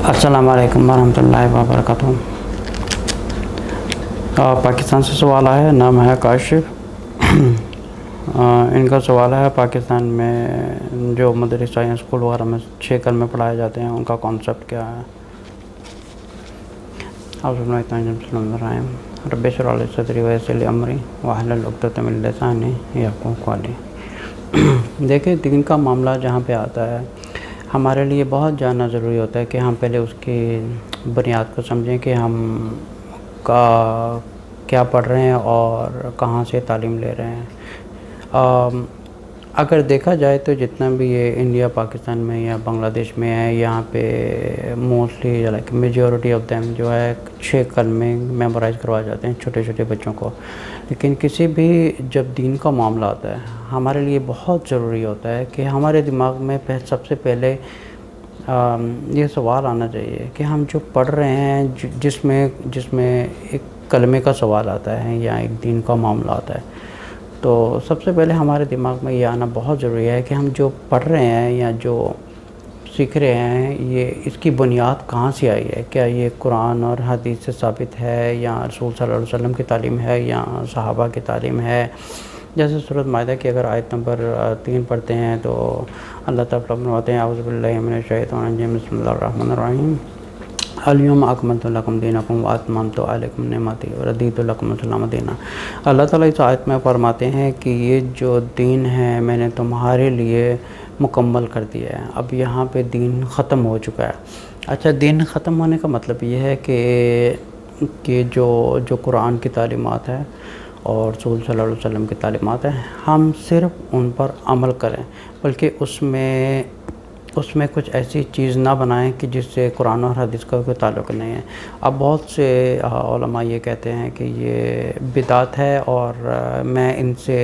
अस्सलाम वालेकुम वरहमतुल्लाहि वबरकातुहू। पाकिस्तान से सवाल आया है, नाम है काशिफ। इनका सवाल है पाकिस्तान में जो मदरसा या स्कूल वगैरह में 6 कलमे पढ़ाए जाते हैं, उनका कॉन्सेप्ट क्या है। रब्बि इश्रह ली सदरी वयस्सिर ली अमरी वहलुल उक़दतम मिन लिसानी यफ़क़हू क़ौली। देखिए, दीन का मामला जहाँ पे आता है, हमारे लिए बहुत जानना ज़रूरी होता है कि हम पहले उसकी बुनियाद को समझें कि हम क्या पढ़ रहे हैं और कहाँ से तालीम ले रहे हैं। अगर देखा जाए तो जितना भी ये इंडिया पाकिस्तान में या बांग्लादेश में है, यहाँ पे mostly like majority of them जो है 6 कलमे मेमोराइज़ करवाए जाते हैं छोटे छोटे बच्चों को। लेकिन किसी भी जब दीन का मामला आता है, हमारे लिए बहुत ज़रूरी होता है कि हमारे दिमाग में सबसे पहले ये सवाल आना चाहिए कि हम जो पढ़ रहे हैं, जिसमें एक कलमे का सवाल आता है या एक दीन का मामला आता है, तो सबसे पहले हमारे दिमाग में ये आना बहुत ज़रूरी है कि हम जो पढ़ रहे हैं या जो सीख रहे हैं, ये इसकी बुनियाद कहाँ से आई है। क्या ये कुरान और हदीस से साबित है, या रसूल सल्लल्लाहु अलैहि वसल्लम की तालीम है, या सहाबा की तालीम है। जैसे सूरत माइदा की अगर आयत नंबर 3 पढ़ते हैं तो अल्लाह ताला फरमाते हैं, औज़ु बिल्लाहि मिनश शैतानिर रजीम, बिस्मिल्लाहिर रहमानिर रहीम, अल-यौमा अकमलतु लकुम दीनकुम व अतममतु अलैकुम निअमती व रदीतु लकुम इस्लाम दीना। अल्लाह ताला इस आयत में फरमाते हैं कि ये जो दीन है मैंने तुम्हारे लिए मुकम्मल कर दिया है। अब यहाँ पे दीन ख़त्म हो चुका है। अच्छा, दीन ख़त्म होने का मतलब ये है कि जो कुरान की तालीमात है और रसूल सल्लल्लाहु अलैहि वसल्लम की तालीमात है, हम सिर्फ़ उन पर अमल करें, बल्कि उसमें कुछ ऐसी चीज़ ना बनाएं कि जिससे कुरान और हदीस का कोई ताल्लुक़ नहीं है। अब बहुत से उलमा ये कहते हैं कि ये बिदात है, और मैं इनसे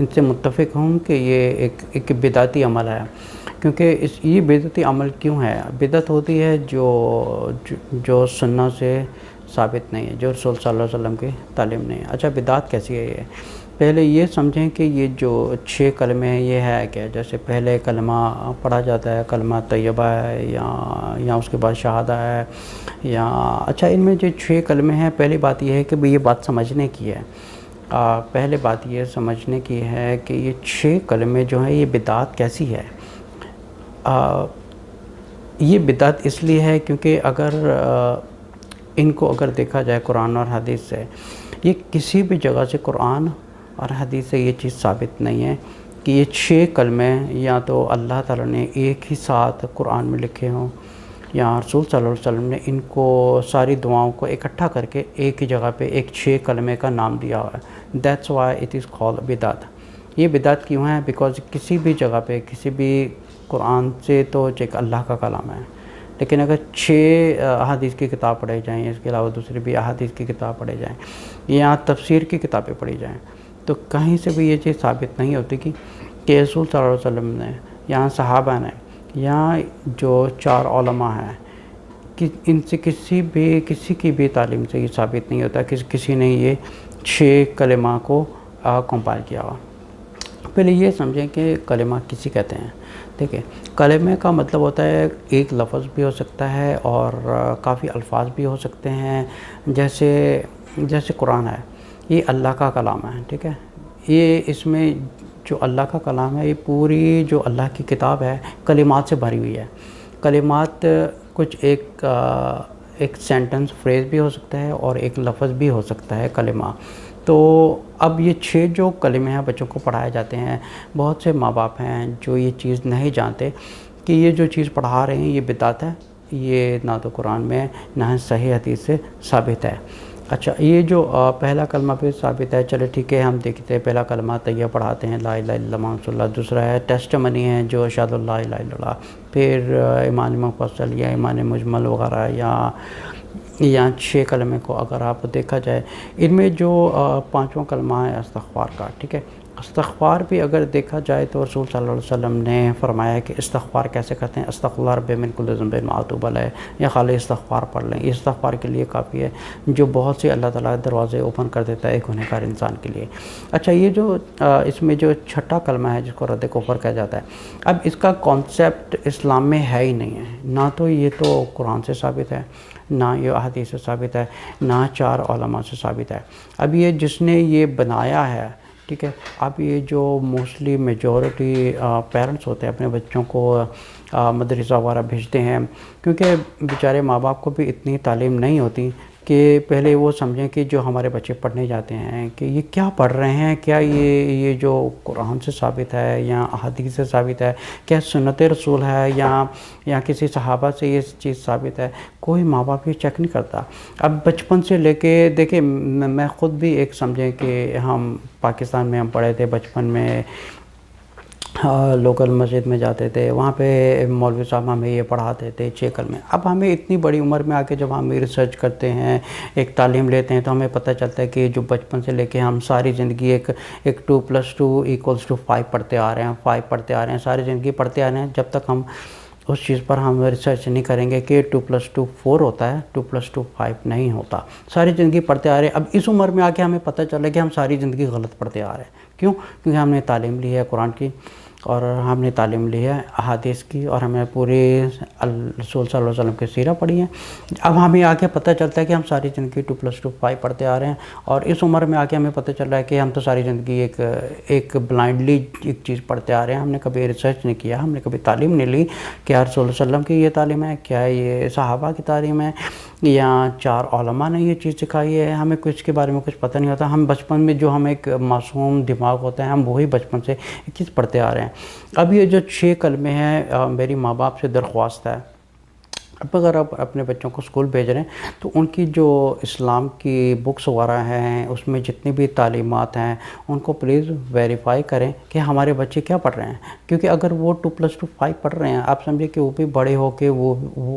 मुत्तफ़िक़ हूँ कि ये एक बिदाती अमल है। क्योंकि ये बिदअती अमल क्यों है? बिदअत होती है जो सुन्नत से साबित नहीं है, जो रसूल सल्लल्लाहु अलैहि वसल्लम की तालीम नहीं है। अच्छा, बिदात कैसी है ये? पहले ये समझें कि ये जो 6 कलमे हैं ये है क्या। जैसे पहले कलमा पढ़ा जाता है, कलमा तैयबा है, या उसके बाद शहादा है, या अच्छा, इनमें जो 6 कलमे हैं, पहली बात ये है कि भाई ये बात समझने की है। पहले बात ये समझने की है कि ये 6 कलमे जो हैं ये बिदात कैसी है। ये बिदात इसलिए है क्योंकि इनको अगर देखा जाए कुरान और हदीस से, ये किसी भी जगह से कुरान और हदीस से ये चीज़ साबित नहीं है कि ये 6 कलमे या तो अल्लाह ताला ने एक ही साथ कुरान में लिखे हों, या रसूल सल्लल्लाहु अलैहि वसल्लम ने इनको सारी दुआओं को इकट्ठा करके एक ही जगह पे एक 6 कलमे का नाम दिया हुआ है। That's why it is called बिदात। ये बिदात क्यों है? बिकॉज़ किसी भी जगह पे, किसी भी कुरान से तो एक अल्लाह का कलाम है, लेकिन अगर 6 अहादीस की किताब पढ़े जाएँ, इसके अलावा दूसरी भी अहादीस की किताब पढ़े जाएँ, या तफसीर की किताबें पढ़ी जाएँ, तो कहीं से भी ये चीज़ साबित नहीं होती कि रसूल सल्लल्लाहु अलैहि वसल्लम ने, या सहाबा ने, या जो 4 उलमा हैं, कि इनसे किसी की भी तालीम से ये साबित नहीं होता कि किसी ने ये 6 कलिमा को कंपाइल किया हुआ। पहले ये समझें कि कलिमा किसी कहते हैं। देखिए, कलिमे का मतलब होता है एक लफ्ज़ भी हो सकता है और काफ़ी अल्फाज भी हो सकते हैं। जैसे कुरान है, ये अल्लाह का कलाम है, ठीक है। ये इसमें जो अल्लाह का कलाम है, ये पूरी जो अल्लाह की किताब है कलिमात से भरी हुई है। कलिमात कुछ एक सेंटेंस फ्रेज़ भी हो सकता है और एक लफ्ज़ भी हो सकता है कलिमा। तो अब ये 6 जो कलिमे हैं बच्चों को पढ़ाए जाते हैं, बहुत से माँ बाप हैं जो ये चीज़ नहीं जानते कि ये जो चीज़ पढ़ा रहे हैं ये बिदात है, ये ना तो कुरान में ना सही हदीस से साबित है। अच्छा, ये जो पहला कलमा पे साबित है, चले ठीक है, हम देखते हैं पहला कलमा तैयब पढ़ाते हैं, ला इलाहा इल्लल्लाह मुहम्मदुर रसूलुल्लाह। दूसरा है टेस्टमनी है, जो अशहदु अल्ला इलाहा इल्लल्लाह। फिर ईमान मुफस्सल या ईमान मुजमल वगैरह, या 6 कलमे को अगर आप देखा जाए, इनमें जो 5वां कलमा है इस्तग़फ़ार का, ठीक है। استغفار بھی اگر دیکھا جائے تو رسول صلی اللہ علیہ وسلم نے فرمایا کہ استغفار کیسے کرتے ہیں، استغفر رب من کل ذنب ما توب علیہ، یا خالی استغفار پڑھ لیں، یہ استغفار کے لیے کافی ہے، جو بہت سے اللہ تعالیٰ دروازے اوپن کر دیتا ہے ایک گنہگار انسان کے لیے۔ اچھا، یہ جو اس میں جو چھٹا کلمہ ہے جس کو رد کفر کہا جاتا ہے، اب اس کا کانسیپٹ اسلام میں ہے ہی نہیں ہے، نہ تو یہ تو قرآن سے ثابت ہے، نہ یہ احادیث سے ثابت ہے، نہ 4 علماء سے ثابت ہے۔ اب یہ جس نے یہ بنایا ہے، ٹھیک ہے، اب یہ جو موسٹلی میجورٹی پیرنٹس ہوتے ہیں اپنے بچوں کو مدرسہ وغیرہ بھیجتے ہیں، کیونکہ بیچارے ماں باپ کو بھی اتنی تعلیم نہیں ہوتی کہ پہلے وہ سمجھیں کہ جو ہمارے بچے پڑھنے جاتے ہیں کہ یہ کیا پڑھ رہے ہیں، کیا یہ جو قرآن سے ثابت ہے یا احادیث سے ثابت ہے، کیا سنت رسول ہے یا کسی صحابہ سے یہ چیز ثابت ہے، کوئی ماں باپ یہ چیک نہیں کرتا۔ اب بچپن سے لے کے دیکھیں، میں خود بھی ایک سمجھیں کہ ہم پاکستان میں ہم پڑھے تھے بچپن میں، لوکل مسجد میں جاتے تھے، وہاں پہ مولوی صاحب ہمیں یہ پڑھاتے تھے 6 کلمے۔ اب ہمیں اتنی بڑی عمر میں آ کے جب ہم ریسرچ کرتے ہیں، ایک تعلیم لیتے ہیں، تو ہمیں پتہ چلتا ہے کہ جو بچپن سے لے کے ہم ساری زندگی ایک 2+2=5 پڑھتے آ رہے ہیں، 5 پڑھتے آ رہے ہیں، ساری زندگی پڑھتے آ رہے ہیں، جب تک ہم اس چیز پر ہم ریسرچ نہیں کریں گے کہ 2+2 4 ہوتا ہے، 2+2 5 نہیں ہوتا، ساری زندگی پڑھتے آ رہے ہیں۔ اب اس عمر میں آ کے ہمیں پتہ چلا کہ ہم ساری زندگی غلط پڑھتے آ رہے ہیں، کیوں؟ کیونکہ ہم نے تعلیم لی ہے قرآن کی، اور ہم نے تعلیم لی ہے احادیث کی، اور ہمیں پورے رسول صلی اللہ علیہ وسلم کی سیرہ پڑھی ہے۔ اب ہمیں آ کے پتہ چلتا ہے کہ ہم ساری زندگی 2+2 5 پڑھتے آ رہے ہیں، اور اس عمر میں آ کے ہمیں پتہ چل رہا ہے کہ ہم تو ساری زندگی ایک بلائنڈلی ایک چیز پڑھتے آ رہے ہیں، ہم نے کبھی ریسرچ نہیں کیا، ہم نے کبھی تعلیم نہیں لی، کیا رسول اللہ علیہ وسلم کی یہ تعلیم ہے، کیا یہ صحابہ کی تعلیم ہے، یا 4 علماء نے یہ چیز سکھائی ہے، ہمیں کچھ کے بارے میں کچھ پتہ نہیں ہوتا۔ ہم بچپن میں جو ہم ایک معصوم دماغ ہوتا ہے، ہم وہی بچپن سے ایک چیز پڑھتے آ رہے ہیں۔ اب یہ جو 6 کلمے ہیں، میری ماں باپ سے درخواست ہے، اب اگر آپ اپنے بچوں کو اسکول بھیج رہے ہیں تو ان کی جو اسلام کی بکس وغیرہ ہیں، اس میں جتنی بھی تعلیمات ہیں ان کو پلیز ویریفائی کریں کہ ہمارے بچے کیا پڑھ رہے ہیں، کیونکہ اگر وہ 2+2 5 پڑھ رہے ہیں، آپ سمجھے کہ وہ بھی بڑے ہو کے وہ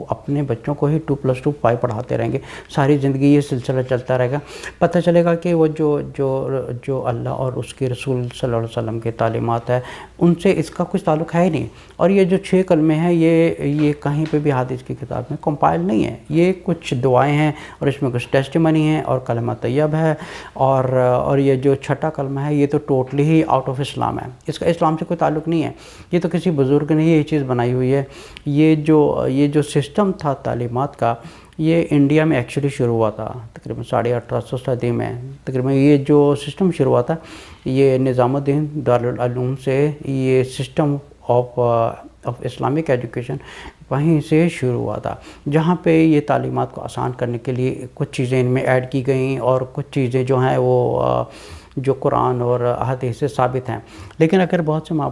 اپنے بچوں کو ہی 2+2 5 پڑھاتے رہیں گے، ساری زندگی یہ سلسلہ چلتا رہے گا، پتہ چلے گا کہ وہ جو اللہ اور اس کے رسول صلی اللہ علیہ وسلم کے تعلیمات ہے ان سے اس کا کچھ تعلق ہے ہی نہیں۔ اور یہ جو 6 کلمے ہیں یہ کہیں پہ بھی حدیث کی کتاب میں کمپائل نہیں ہے، یہ کچھ دعائیں ہیں اور اس میں کچھ ٹیسٹیمنی ہیں اور کلمہ طیب ہے، اور یہ جو چھٹا کلمہ ہے یہ تو ٹوٹلی ہی آؤٹ آف اسلام ہے، اس کا اسلام سے کوئی تعلق نہیں ہے، یہ تو کسی بزرگ نے یہ چیز بنائی ہوئی ہے۔ یہ جو سسٹم تھا تعلیمات کا، یہ انڈیا میں ایکچولی شروع ہوا تھا تقریباً 1850 صدی میں، تقریباً یہ جو سسٹم شروع ہوا تھا یہ نظام الدین دارالعلوم سے، یہ سسٹم آف اسلامک ایجوکیشن وہیں سے شروع ہوا تھا، جہاں پہ یہ تعلیمات کو آسان کرنے کے لیے کچھ چیزیں ان میں ایڈ کی گئیں، اور کچھ چیزیں جو ہیں وہ جو قرآن اور احادیث سے ثابت ہیں۔ لیکن اگر بہت سے ماں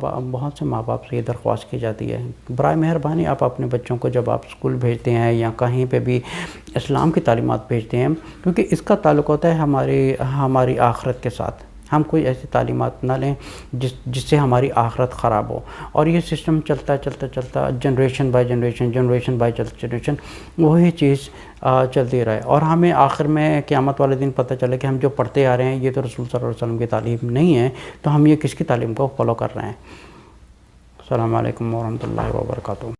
باپ سے یہ درخواست کی جاتی ہے، برائے مہربانی آپ اپنے بچوں کو جب آپ اسکول بھیجتے ہیں یا کہیں پہ بھی اسلام کی تعلیمات بھیجتے ہیں، کیونکہ اس کا تعلق ہوتا ہے ہماری آخرت کے ساتھ، ہم کوئی ایسی تعلیمات نہ لیں جس سے ہماری آخرت خراب ہو، اور یہ سسٹم چلتا جنریشن بائی جنریشن وہی چیز چلتی رہے، اور ہمیں آخر میں قیامت والے دن پتہ چلے کہ ہم جو پڑھتے آ رہے ہیں یہ تو رسول صلی اللہ علیہ وسلم کی تعلیم نہیں ہے، تو ہم یہ کس کی تعلیم کو فالو کر رہے ہیں۔ السلام علیکم ورحمۃ اللہ وبرکاتہ۔